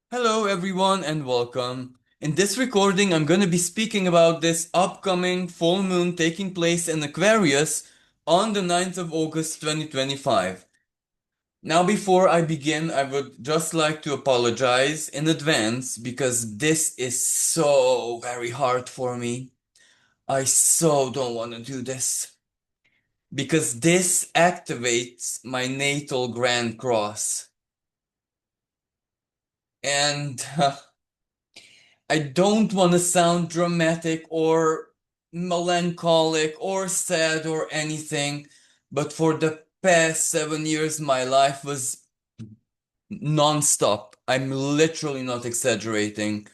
Hello, everyone, and welcome. In this recording, I'm going to be speaking about this upcoming full moon taking place in Aquarius on the 9th of August 2025. Now, before I begin, I would just like to apologize in advance because this is so very hard for me. I so don't want to do this because this activates my natal Grand Cross. And I don't want to sound dramatic or melancholic or sad or anything, but for the past 7 years, my life was non-stop. I'm literally not exaggerating.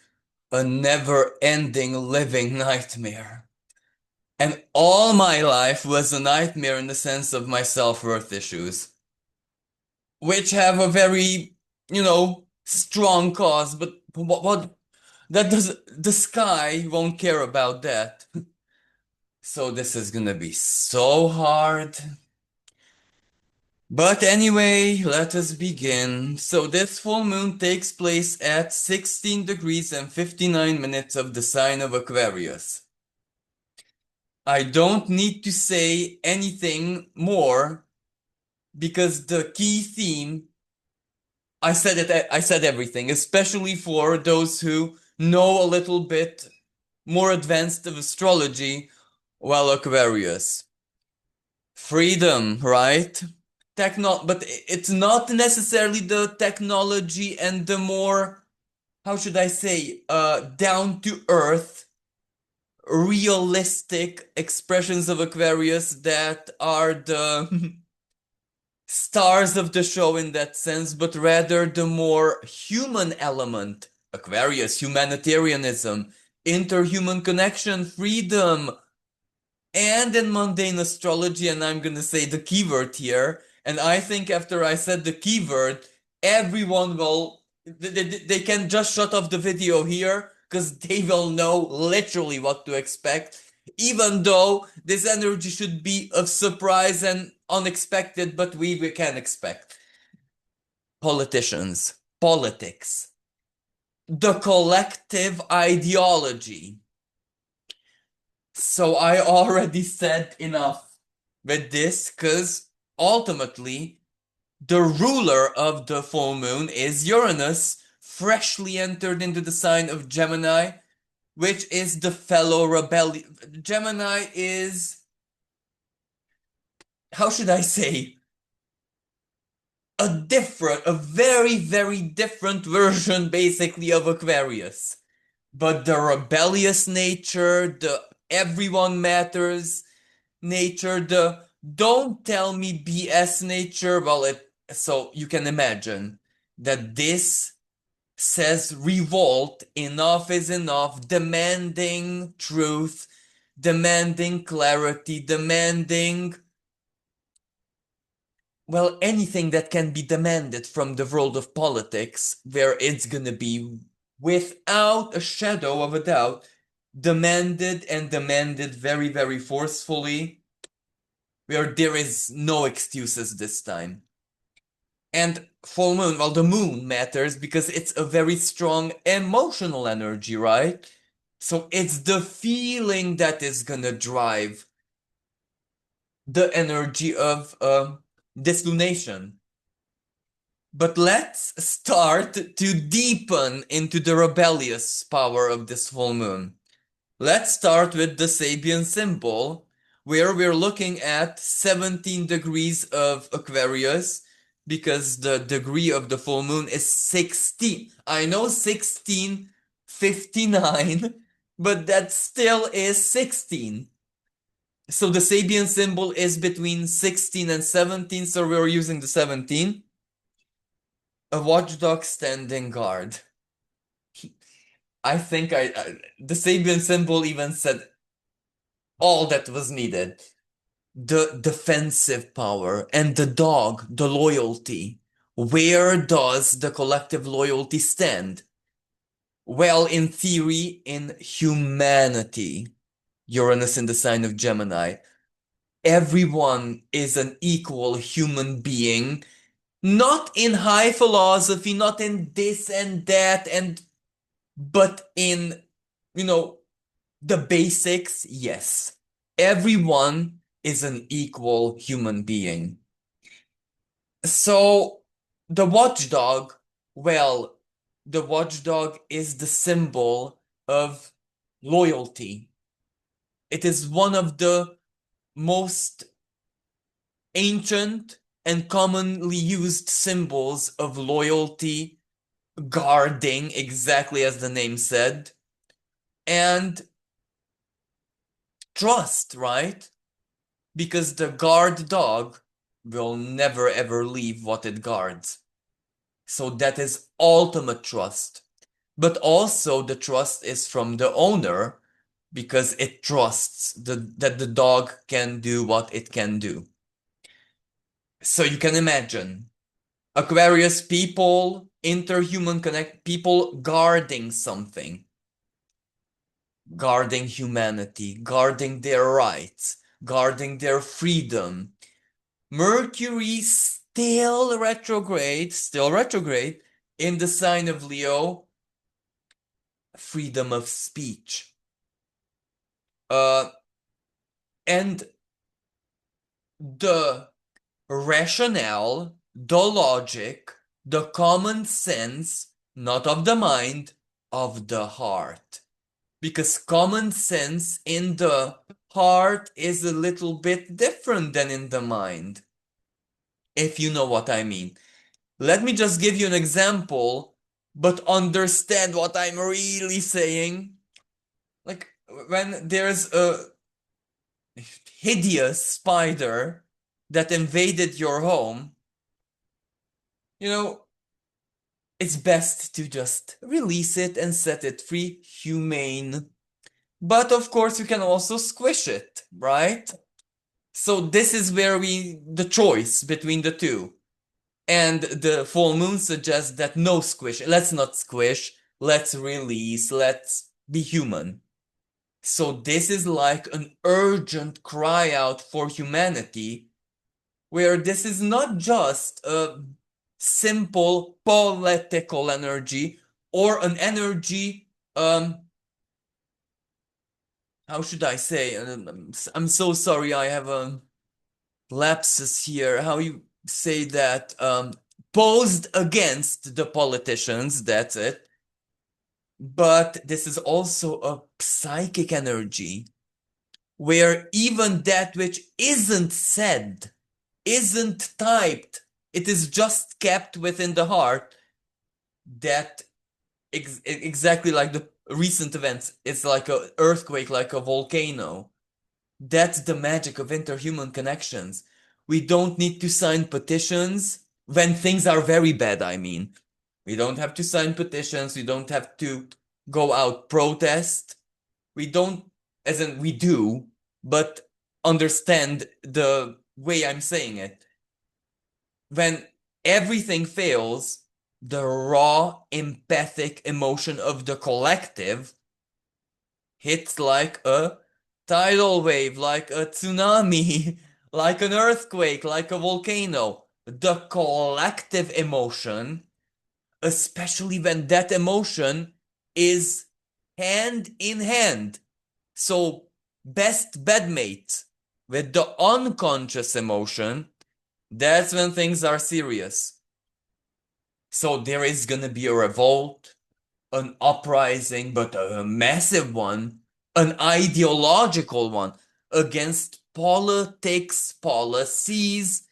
A never-ending living nightmare. And all my life was a nightmare in the sense of my self-worth issues, which have a very, strong cause, but what that does the sky won't care about that. So this is gonna be so hard. But anyway, let us begin. So this full moon takes place at 16 degrees and 59 minutes of the sign of Aquarius. I don't need to say anything more because the key theme, I said everything, especially for those who know a little bit more advanced of astrology. Well, Aquarius. Freedom, right? But it's not necessarily the technology and the more, how should I say, down to earth, realistic expressions of Aquarius that are the stars of the show in that sense, but rather the more human element. Aquarius, humanitarianism, interhuman connection, freedom, and in mundane astrology, and I'm gonna say the keyword here, and I think after I said the keyword, everyone will, they can just shut off the video here, because they will know literally what to expect, even though this energy should be of surprise and unexpected, but we can expect. Politicians, politics, the collective ideology. So I already said enough with this because ultimately the ruler of the full moon is Uranus, freshly entered into the sign of Gemini, which is the fellow rebellion. Gemini is, how should I say, a very, very different version basically of Aquarius. But the rebellious nature, the everyone matters nature, the don't tell me BS nature, well, so you can imagine that this says revolt, enough is enough, demanding truth, demanding clarity, demanding, well, anything that can be demanded from the world of politics, where it's gonna be, without a shadow of a doubt, demanded and demanded very, very forcefully, where there is no excuses this time. And full moon, well, the moon matters because it's a very strong emotional energy, right? So it's the feeling that is gonna drive the energy of this lunation. But let's start to deepen into the rebellious power of this full moon. Let's start with the Sabian symbol, where we're looking at 17 degrees of Aquarius, because the degree of the full moon is 16. I know 1659, but that still is 16. So the Sabian symbol is between 16 and 17, so we're using the 17. A watchdog standing guard. I think the Sabian symbol even said all that was needed. The defensive power and the dog, the loyalty. Where does the collective loyalty stand? Well, in theory, in humanity. Uranus in the sign of Gemini. Everyone is an equal human being Not in high philosophy, not in this and that, but in, you know, the basics, yes. Everyone is an equal human being. So the watchdog, well, the watchdog is the symbol of loyalty. It is one of the most ancient and commonly used symbols of loyalty, guarding, exactly as the name said, and trust, right? Because the guard dog will never ever leave what it guards. So that is ultimate trust. But also the trust is from the owner because it trusts that the dog can do what it can do. So you can imagine Aquarius people, interhuman connect, people guarding something, guarding humanity, guarding their rights, guarding their freedom. Mercury still retrograde in the sign of Leo, freedom of speech. And the rationale, the logic, the common sense, not of the mind, of the heart. Because common sense in the heart is a little bit different than in the mind, if you know what I mean. Let me just give you an example, but understand what I'm really saying. Like when there's a hideous spider that invaded your home, you know, it's best to just release it and set it free, humane. But of course, you can also squish it, right? So this is where the choice between the two. And the full moon suggests that no squish, let's not squish, let's release, let's be human. So this is like an urgent cry out for humanity, where this is not just a simple political energy or an energy, how should I say? I'm so sorry, I have a lapsus here. How you say that? Posed against the politicians, that's it. But this is also a psychic energy where even that which isn't said, isn't typed, it is just kept within the heart. That exactly like the recent events, it's like an earthquake, like a volcano. That's the magic of interhuman connections. We don't need to sign petitions when things are very bad, I mean. We don't have to sign petitions, we don't have to go out protest. We don't, as in we do, but understand the way I'm saying it. When everything fails, the raw empathic emotion of the collective hits like a tidal wave, like a tsunami, like an earthquake, like a volcano. The collective emotion, especially when that emotion is hand in hand. So, best bedmate with the unconscious emotion, that's when things are serious. So, there is gonna be a revolt, an uprising, but a massive one, an ideological one against politics, policies,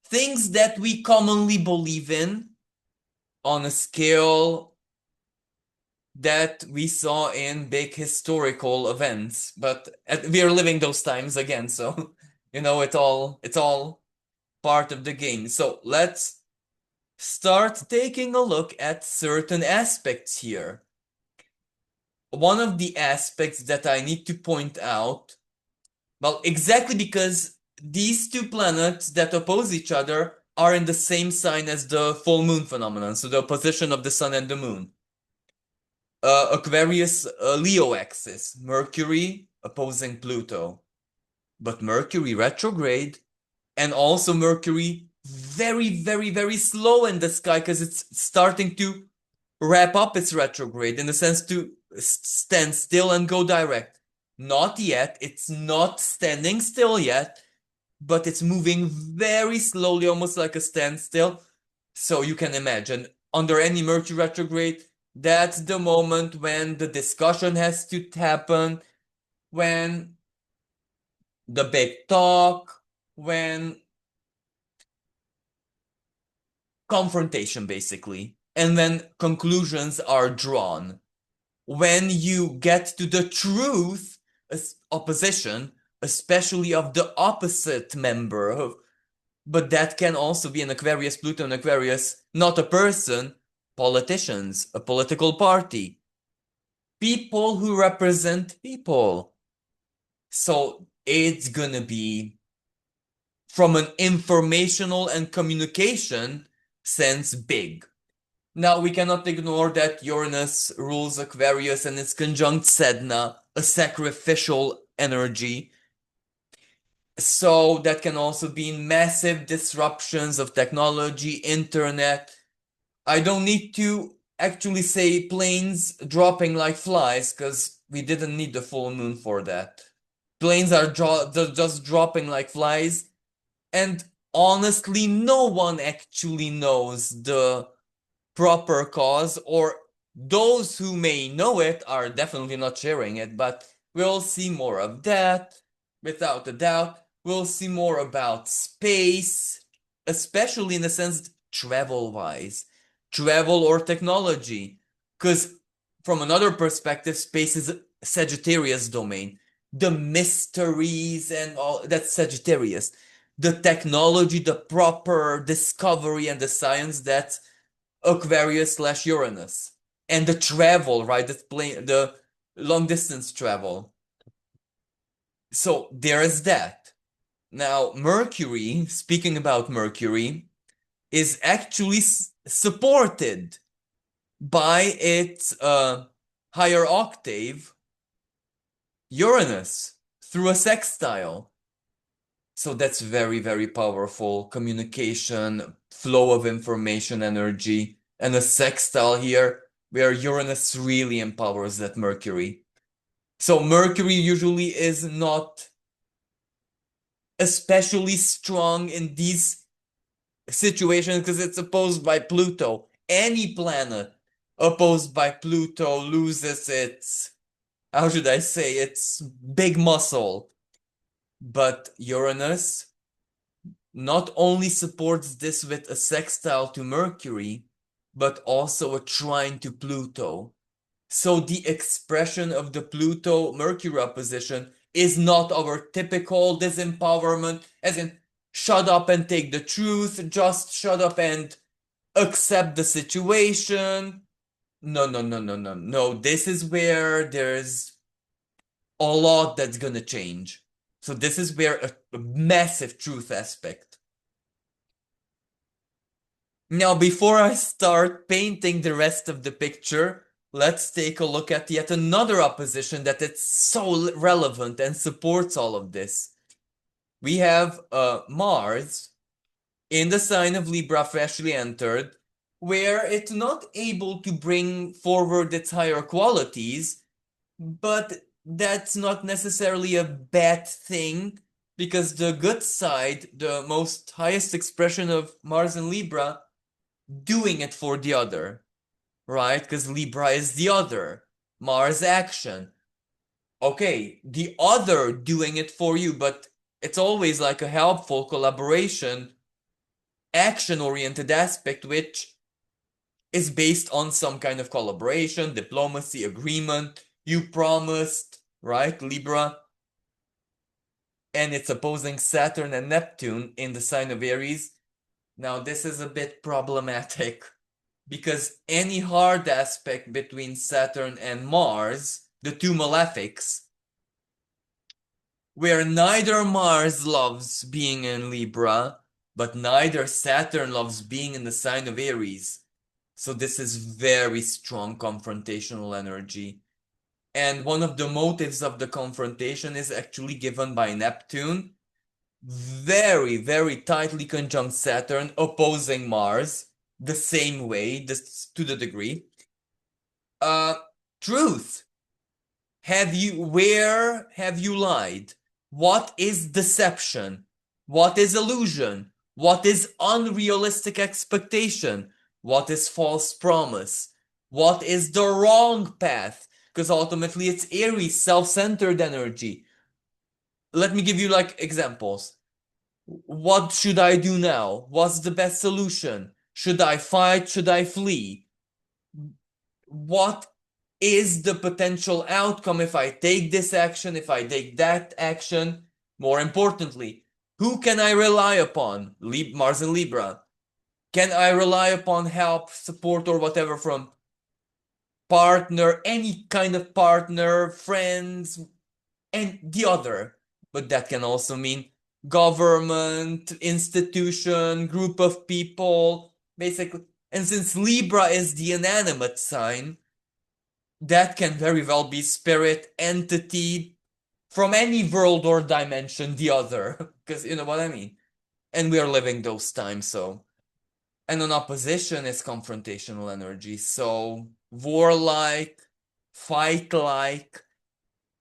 things that we commonly believe in on a scale that we saw in big historical events. But we are living those times again, so it's all part of the game. So let's start taking a look at certain aspects here. One of the aspects that I need to point out, well, exactly because these two planets that oppose each other are in the same sign as the full moon phenomenon, so the position of the sun and the moon. Aquarius Leo axis, Mercury opposing Pluto, but Mercury retrograde and also Mercury very, very, very slow in the sky because it's starting to wrap up its retrograde in the sense to stand still and go direct. Not yet. It's not standing still yet, but it's moving very slowly, almost like a standstill. So you can imagine, under any Mercury retrograde, that's the moment when the discussion has to happen, when the big talk, when confrontation, basically, and when conclusions are drawn. When you get to the truth, opposition, especially of the opposite member of, but that can also be an Aquarius, Pluto, and Aquarius, not a person, politicians, a political party, people who represent people. So it's gonna be, from an informational and communication sense, big. Now, we cannot ignore that Uranus rules Aquarius and it's conjunct Sedna, a sacrificial energy. So that can also be massive disruptions of technology, internet. I don't need to actually say planes dropping like flies because we didn't need the full moon for that. Planes are just dropping like flies, and honestly, no one actually knows the proper cause, or those who may know it are definitely not sharing it, but we'll see more of that without a doubt. We'll see more about space, especially in the sense travel wise, travel or technology, because from another perspective, space is Sagittarius domain. The mysteries and all that's Sagittarius. The technology, the proper discovery, and the science, that's Aquarius slash Uranus. And the travel, right? The long distance travel. So there is that. Now, Mercury, speaking about Mercury, is actually supported by its higher octave, Uranus, through a sextile. So that's very, very powerful communication, flow of information, energy, and a sextile here where Uranus really empowers that Mercury. So Mercury usually is not especially strong in these situations because it's opposed by Pluto. Any planet opposed by Pluto loses its, how should I say, its big muscle. But Uranus not only supports this with a sextile to Mercury, but also a trine to Pluto. So the expression of the Pluto-Mercury opposition is not our typical disempowerment, as in shut up and take the truth, just shut up and accept the situation. No, no, no, no, no, no. This is where there's a lot that's gonna change. So this is where a massive truth aspect. Now, before I start painting the rest of the picture, let's take a look at yet another opposition that it's so relevant and supports all of this. We have Mars in the sign of Libra, freshly entered, where it's not able to bring forward its higher qualities, but that's not necessarily a bad thing, because the good side, the most highest expression of Mars in Libra, doing it for the other, right? Because Libra is the other, Mars action. Okay, the other doing it for you, but it's always like a helpful collaboration, action-oriented aspect, which is based on some kind of collaboration, diplomacy, agreement. You promised, right, Libra? And it's opposing Saturn and Neptune in the sign of Aries. Now, this is a bit problematic because any hard aspect between Saturn and Mars, the two malefics, where neither Mars loves being in Libra, but neither Saturn loves being in the sign of Aries. So this is very strong confrontational energy. And one of the motives of the confrontation is actually given by Neptune, very, very tightly conjunct Saturn, opposing Mars, the same way, this to the degree. Uh, Truth. Where have you lied? What is deception? What is illusion? What is unrealistic expectation? What is false promise? What is the wrong path? Because ultimately it's Aries, self-centered energy. Let me give you like examples. What should I do now? What's the best solution? Should I fight? Should I flee? What is the potential outcome if I take this action, if I take that action? More importantly, who can I rely upon? Mars and Libra. Can I rely upon help, support, or whatever from partner, any kind of partner, friends, and the other? But that can also mean government, institution, group of people, basically. And since Libra is the inanimate sign, that can very well be spirit, entity, from any world or dimension, the other. Because you know what I mean? And we are living those times, so. And an opposition is confrontational energy. So, warlike, fight like.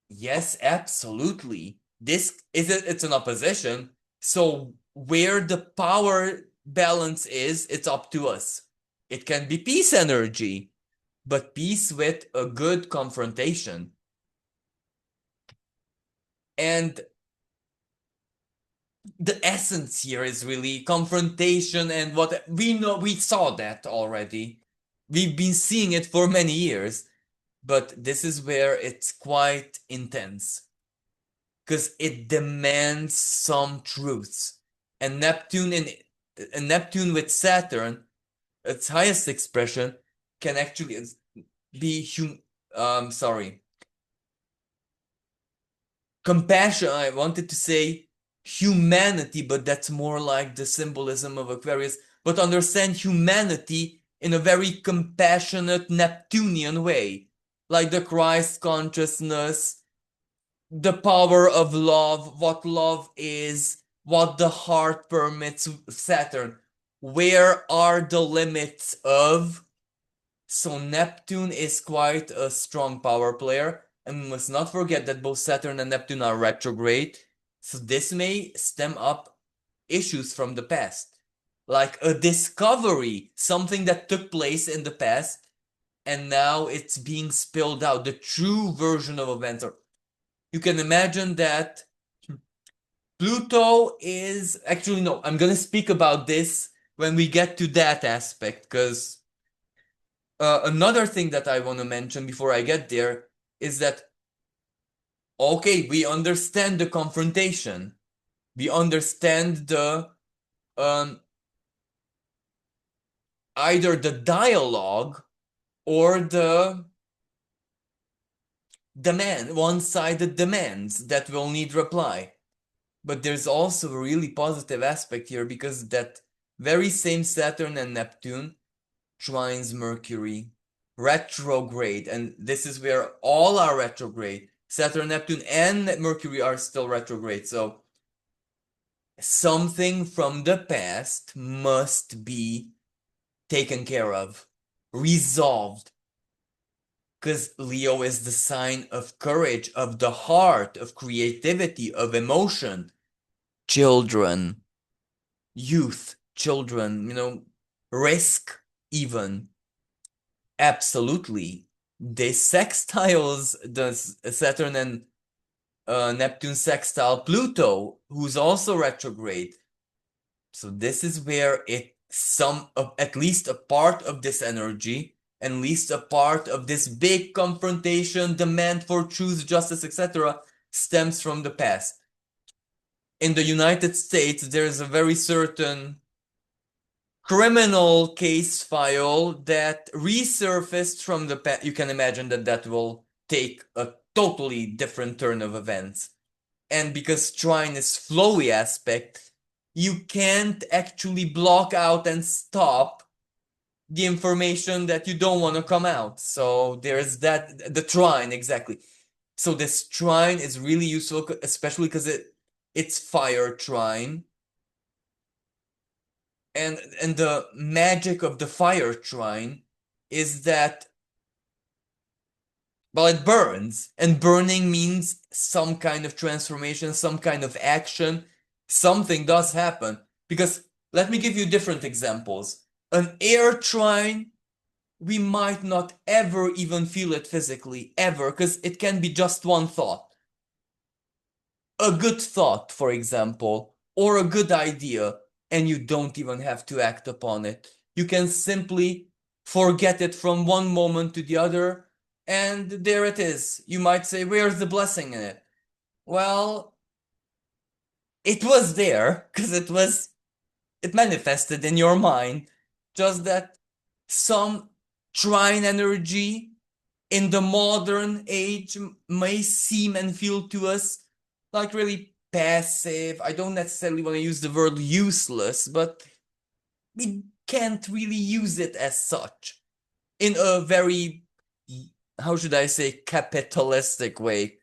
Yes, absolutely. This is it, it's an opposition. So, where the power balance is, it's up to us. It can be peace energy, but peace with a good confrontation. And the essence here is really confrontation, and what we know, we saw that already. We've been seeing it for many years, but this is where it's quite intense because it demands some truths. And Neptune with Saturn, its highest expression, can actually be compassion. I wanted to say humanity, but that's more like the symbolism of Aquarius. But understand humanity in a very compassionate Neptunian way, like the Christ consciousness, the power of love, what love is, what the heart permits. Saturn, where are the limits of? So Neptune is quite a strong power player, and we must not forget that both Saturn and Neptune are retrograde, so this may stem up issues from the past, like a discovery, something that took place in the past, and now it's being spilled out, the true version of events. Or you can imagine that Pluto is actually no, I'm gonna speak about this when we get to that aspect, because another thing that I want to mention before I get there is that, okay, we understand the confrontation, we understand the um, either the dialogue or the one-sided demands that will need reply. But there's also a really positive aspect here, because that very same Saturn and Neptune trines Mercury retrograde, and this is where all are retrograde. Saturn, Neptune, and Mercury are still retrograde. So something from the past must be taken care of, resolved. Because Leo is the sign of courage, of the heart, of creativity, of emotion. Children, youth, children, risk even. Absolutely. They sextiles the Saturn and Neptune sextile Pluto, who's also retrograde. So this is where at least a part of this energy, and at least a part of this big confrontation, demand for truth, justice, etc., stems from the past. In the United States, there's a very certain criminal case file that resurfaced from the past. You can imagine that that will take a totally different turn of events. And because trine is flowy aspect, you can't actually block out and stop the information that you don't want to come out. So there's that, the trine, exactly. So this trine is really useful, especially because it's fire trine. And the magic of the fire trine is that, well, it burns, and burning means some kind of transformation, some kind of action. Something does happen. Because let me give you different examples. An air trine, we might not ever even feel it physically, ever, because it can be just one thought. A good thought, for example, or a good idea, and you don't even have to act upon it. You can simply forget it from one moment to the other, and there it is. You might say, where's the blessing in it? Well, it was there, because it manifested in your mind, just that some trine energy in the modern age may seem and feel to us like really passive. I don't necessarily want to use the word useless, but we can't really use it as such in a very, how should I say, capitalistic way.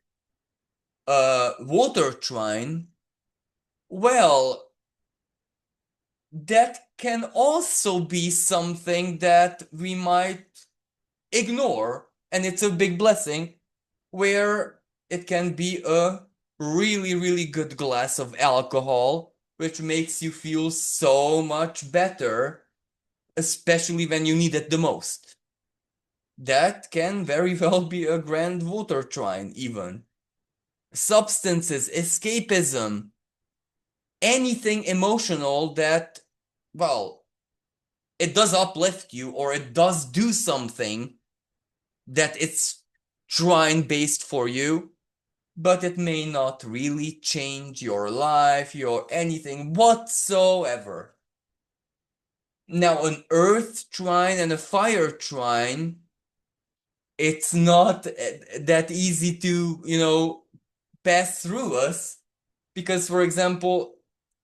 Water trine, well, that can also be something that we might ignore, and it's a big blessing, where it can be a really, really good glass of alcohol, which makes you feel so much better, especially when you need it the most. That can very well be a grand water trine, even. Substances, escapism, anything emotional that, well, it does uplift you or it does do something that it's trine based for you, but it may not really change your life, your anything whatsoever. Now, an earth trine and a fire trine, it's not that easy to, pass through us. Because, for example,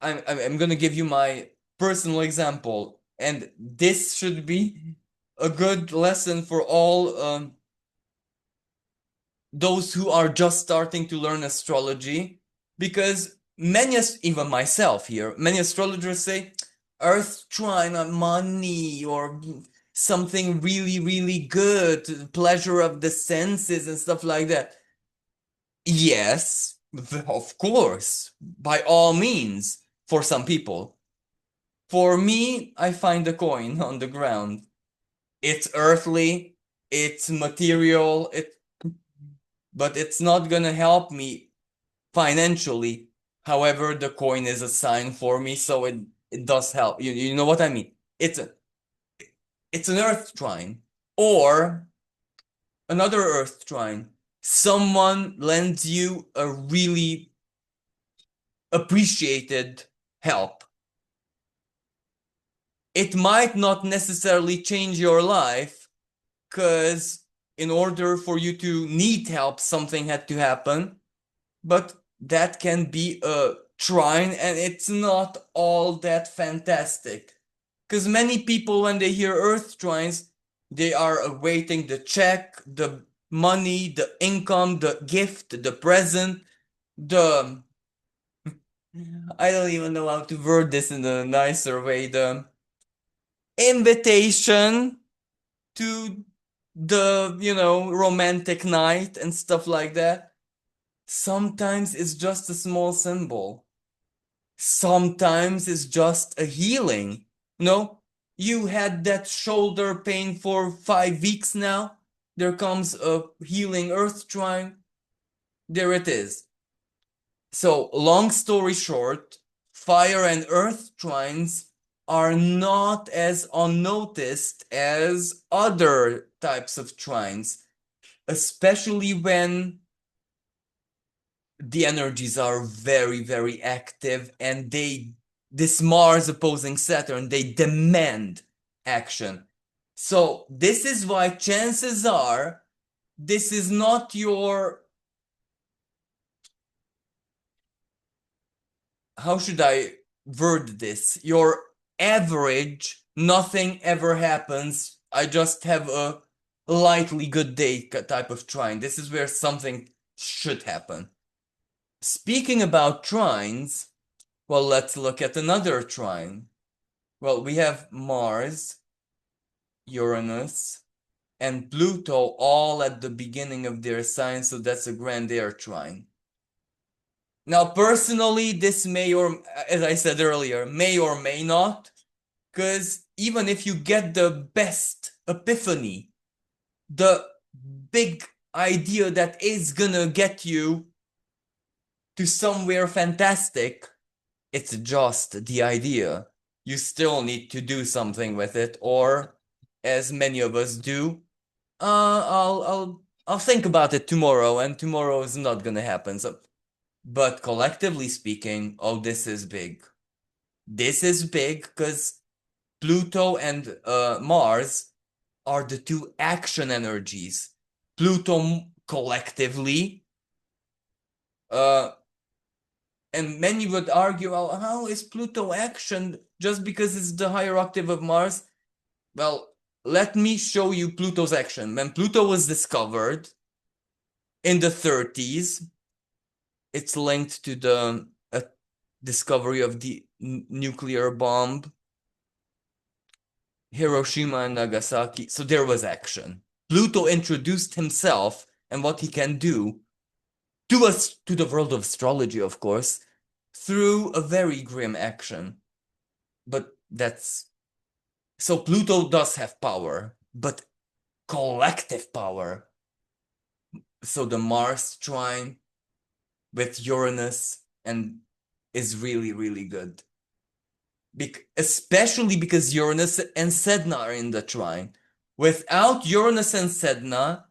I'm going to give you my personal example, and this should be a good lesson for all those who are just starting to learn astrology, because many, even myself here, many astrologers say Earth trine on money or something really, really good, pleasure of the senses and stuff like that. Yes, of course, by all means, for some people. For me, I find a coin on the ground. It's earthly, it's material, but it's not gonna help me financially. However, the coin is a sign for me, so it does help. You know what I mean? It's an earth trine. Or another earth trine. Someone lends you a really appreciated help. It might not necessarily change your life, because in order for you to need help, something had to happen. But that can be a trine, and it's not all that fantastic. Because many people, when they hear earth trines, they are awaiting the check, the money, the income, the gift, the present, the. I don't even know how to word this in a nicer way. The invitation to the, romantic night and stuff like that. Sometimes it's just a small symbol. Sometimes it's just a healing. You had that shoulder pain for 5 weeks now. There comes a healing earth trine. There it is. So, long story short, fire and earth trines are not as unnoticed as other types of trines, especially when the energies are very, very active, and this Mars opposing Saturn, they demand action. So this is why chances are this is not your, how should I word this? Your average, nothing ever happens, I just have a lightly good day type of trine. This is where something should happen. speaking about trines, well, let's look at another trine. Well, we have Mars, Uranus, and Pluto all at the beginning of their sign, so that's a grand air trine. Now, personally, this may or, as I said earlier, may or may not, because even if you get the best epiphany, the big idea that is gonna get you to somewhere fantastic, it's just the idea. You still need to do something with it, or as many of us do, I'll think about it tomorrow, and tomorrow is not gonna happen. So, but collectively speaking, oh, this is big. This is big because Pluto and Mars are the two action energies. Pluto collectively, uh, and many would argue, well, how is Pluto action just because it's the higher octave of Mars? Well, let me show you Pluto's action. When Pluto was discovered in the 30s, it's linked to the discovery of the nuclear bomb, Hiroshima and Nagasaki. So there was action. Pluto introduced himself and what he can do to us, to the world of astrology, of course, through a very grim action. But that's so Pluto does have power, but collective power. So the Mars trine with Uranus and is really, really good. Especially because Uranus and Sedna are in the trine. Without Uranus and Sedna,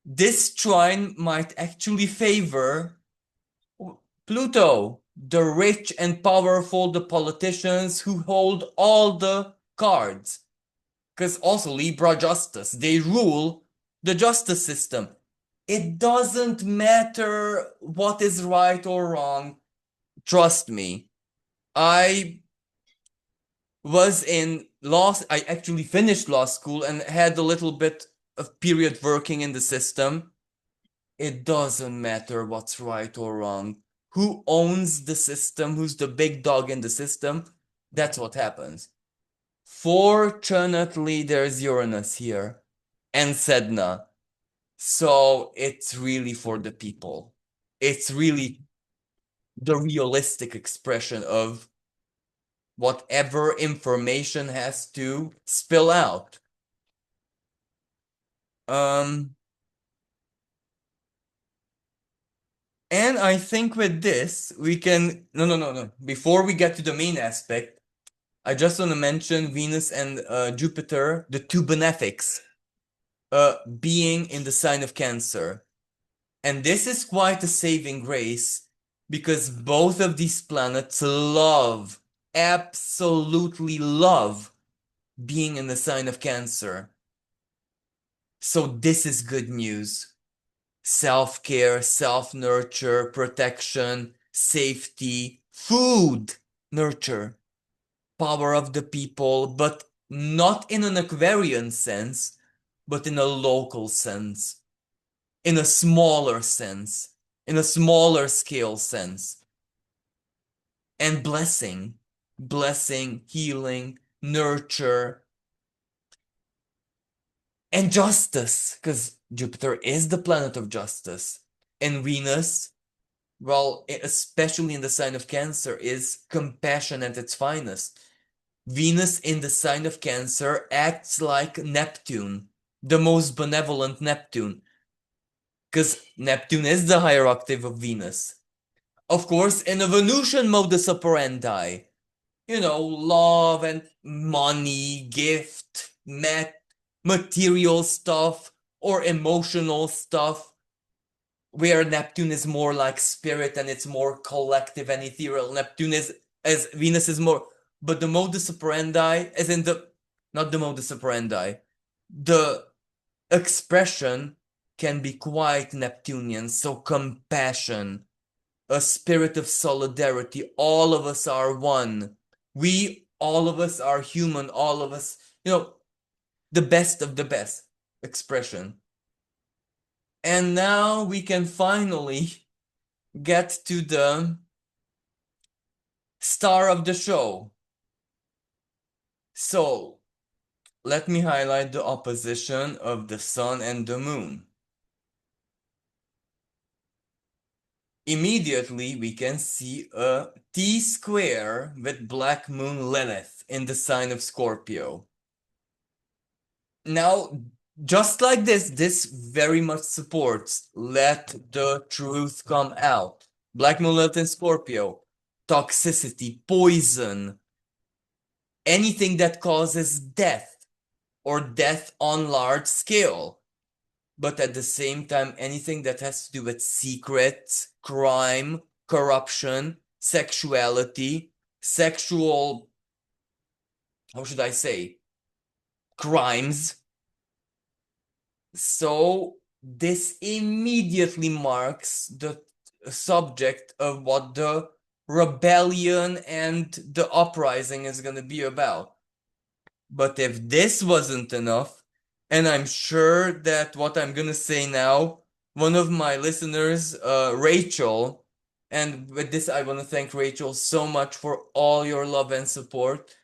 this trine might actually favor Pluto, the rich and powerful, the politicians who hold all the cards. Because also Libra justice, they rule the justice system. It doesn't matter what is right or wrong. Trust me. I actually finished law school and had a little bit of period working in the system. It doesn't matter what's right or wrong. Who owns the system? Who's the big dog in the system? That's what happens. Fortunately, there's Uranus here and Sedna. So it's really for the people. It's really the realistic expression of whatever information has to spill out. And I think with this, we can. No. Before we get to the main aspect, I just want to mention Venus and Jupiter, the two benefics, being in the sign of Cancer. And this is quite a saving grace because both of these planets love, absolutely love being in the sign of Cancer. So this is good news. Self-care, self-nurture, protection, safety, food, nurture, power of the people, but not in an Aquarian sense, but in a local sense, in a smaller sense, in a smaller scale sense. And blessing, healing, nurture, and justice, because Jupiter is the planet of justice. And Venus, well, especially in the sign of Cancer, is compassion at its finest. Venus in the sign of Cancer acts like Neptune, the most benevolent Neptune, because Neptune is the higher octave of Venus. Of course, in a Venusian modus operandi, love and money, gift, material stuff, or emotional stuff, where Neptune is more like spirit and it's more collective and ethereal. Neptune is, as Venus is more, but the modus operandi, as in not the modus operandi, the expression can be quite Neptunian. So compassion, a spirit of solidarity. All of us are one. All of us are human. All of us, the best of the best expression. And now we can finally get to the star of the show. So, let me highlight the opposition of the sun and the moon. Immediately, we can see a T-square with black moon Lilith in the sign of Scorpio. Now, just like this very much supports let the truth come out. Black moon Lilith in Scorpio, toxicity, poison, anything that causes death or death on large scale. But at the same time, anything that has to do with secrets, crime, corruption, sexuality, sexual, how should I say, crimes. So this immediately marks the subject of what the rebellion and the uprising is going to be about. But if this wasn't enough, and I'm sure that what I'm gonna say now, one of my listeners, Rachel, and with this I want to thank Rachel so much for all your love and support.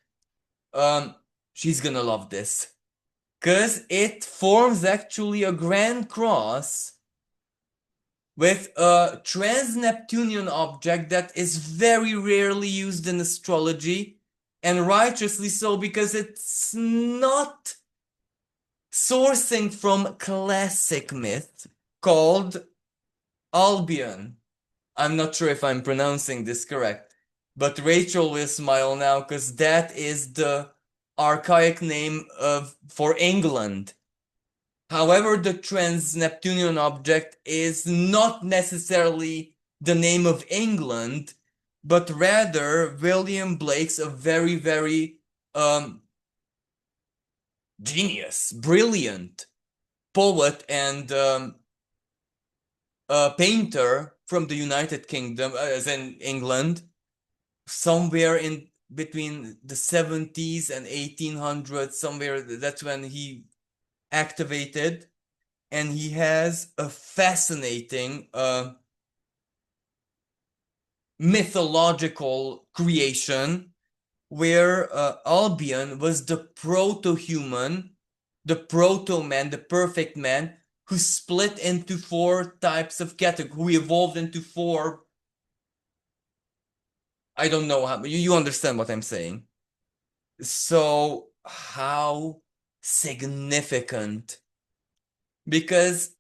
She's gonna love this. Cause it forms actually a grand cross with a trans-Neptunian object that is very rarely used in astrology, and righteously so, because it's not sourcing from classic myth called Albion. I'm not sure if I'm pronouncing this correct, but Rachel will smile now because that is the archaic name for England. However, the trans-Neptunian object is not necessarily the name of England, but rather William Blake's a very, very genius, brilliant poet and painter from the United Kingdom, as in England, somewhere in between the 70s and 1800s, somewhere that's when he activated, and he has a fascinating mythological creation where Albion was the proto-human, the proto-man, the perfect man, who split into four types of categories, who evolved into four. I don't know how, you understand what I'm saying. So, how significant? Because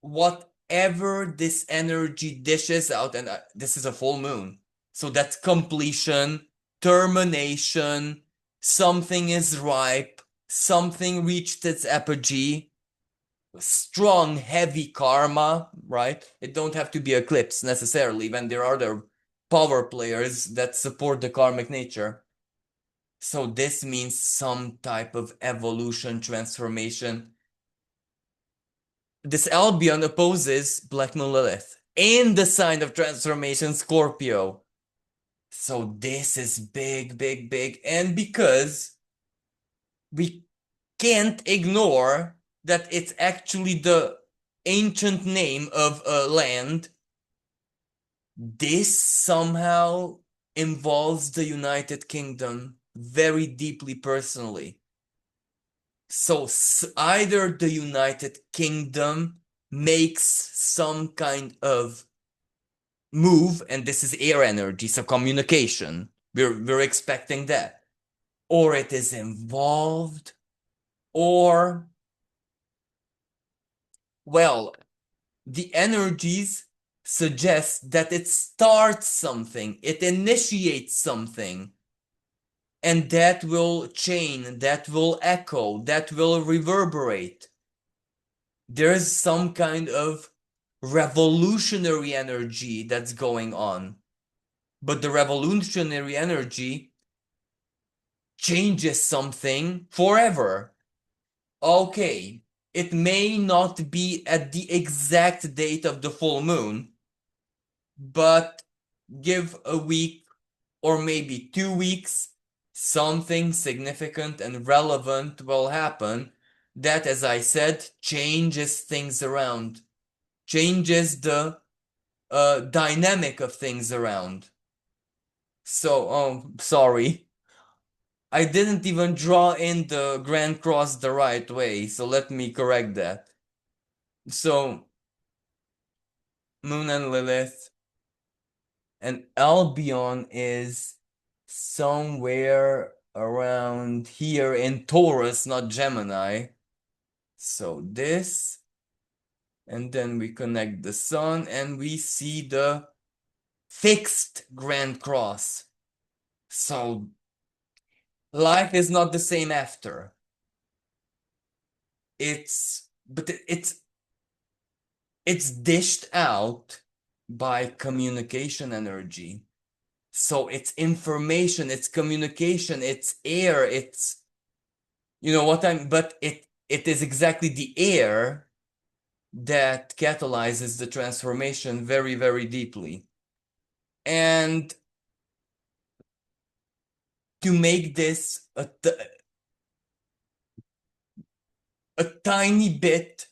whatever this energy dishes out, and this is a full moon, so that's completion, termination, something is ripe, something reached its apogee, strong, heavy karma, right? It don't have to be eclipse necessarily when there are other power players that support the karmic nature. So this means some type of evolution, transformation. This Albion opposes Black Moon Lilith in the sign of transformation, Scorpio. So this is big, big, big. And because we can't ignore that it's actually the ancient name of a land, this somehow involves the United Kingdom very deeply personally. So either the United Kingdom makes some kind of move, and this is air energy, so communication. We're expecting that. Or it is involved, or, well, the energies suggest that it starts something, it initiates something, and that will chain, that will echo, that will reverberate. There's some kind of revolutionary energy that's going on. But the revolutionary energy changes something forever. Okay, it may not be at the exact date of the full moon, but give a week or maybe 2 weeks, something significant and relevant will happen that, as I said, changes things around, changes the dynamic of things around. So, sorry. I didn't even draw in the Grand Cross the right way, so let me correct that. So, Moon and Lilith and Albion is somewhere around here in Taurus, not Gemini. So this, and then we connect the Sun and we see the fixed Grand Cross. So life is not the same after. But it's dished out by communication energy. So it's information, it's communication, it's air, it's but it is exactly the air that catalyzes the transformation very, very deeply. And to make this a tiny bit,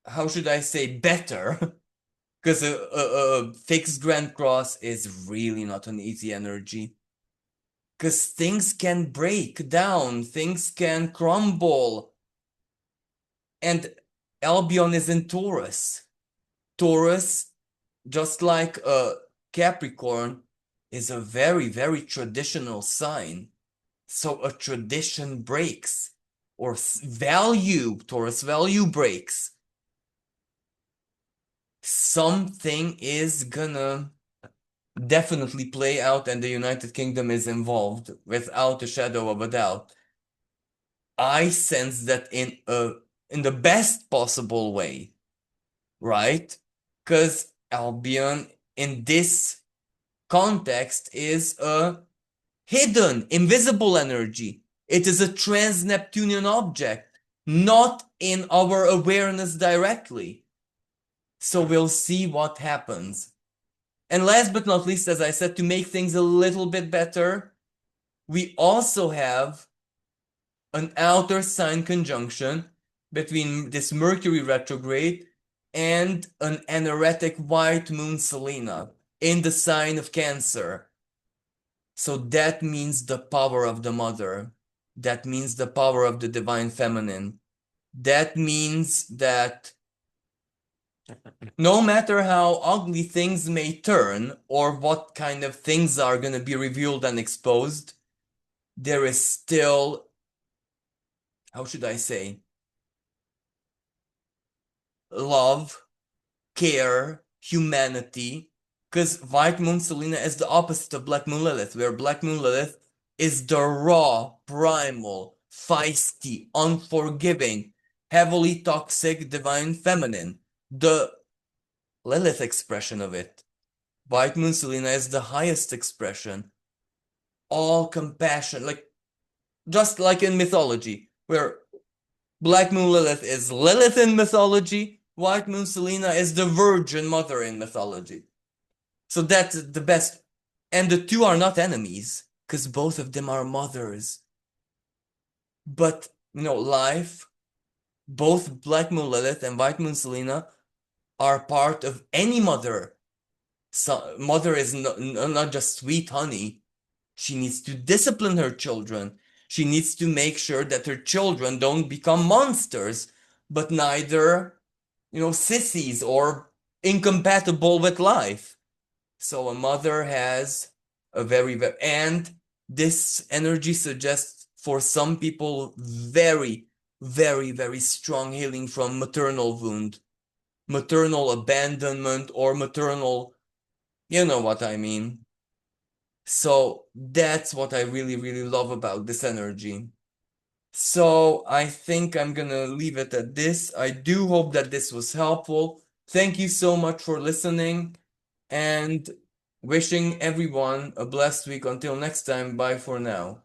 how should I say, better, because a fixed Grand Cross is really not an easy energy. Because things can break down, things can crumble. And Albion is in Taurus. Taurus, just like a Capricorn, is a very, very traditional sign. So a tradition breaks, or Taurus value breaks. Something is gonna definitely play out, and the United Kingdom is involved without a shadow of a doubt. I sense that in the best possible way, right? Because Albion in this context is a hidden, invisible energy. It is a trans-Neptunian object, not in our awareness directly. So we'll see what happens. And last but not least, as I said, to make things a little bit better, we also have an outer sign conjunction between this Mercury retrograde and an anaretic white moon Selena in the sign of Cancer. So that means the power of the mother. That means the power of the divine feminine. That means that no matter how ugly things may turn or what kind of things are going to be revealed and exposed, there is still, how should I say, love, care, humanity. Because White Moon Selena is the opposite of Black Moon Lilith, where Black Moon Lilith is the raw, primal, feisty, unforgiving, heavily toxic divine feminine. The Lilith expression of it. White Moon Selena is the highest expression. All compassion, just like in mythology, where Black Moon Lilith is Lilith in mythology, White Moon Selena is the Virgin Mother in mythology. So that's the best. And the two are not enemies, because both of them are mothers. But, life, both Black Moon Lilith and White Moon Selena are part of any mother. So, mother is not just sweet honey. She needs to discipline her children. She needs to make sure that her children don't become monsters, but neither, sissies or incompatible with life. So a mother has a and this energy suggests for some people very, very, very strong healing from maternal wound, maternal abandonment, or maternal, you know what I mean. So that's what I really, really love about this energy. So I think I'm gonna leave it at this. I do hope that this was helpful. Thank you so much for listening, and wishing everyone a blessed week. Until next time, bye for now.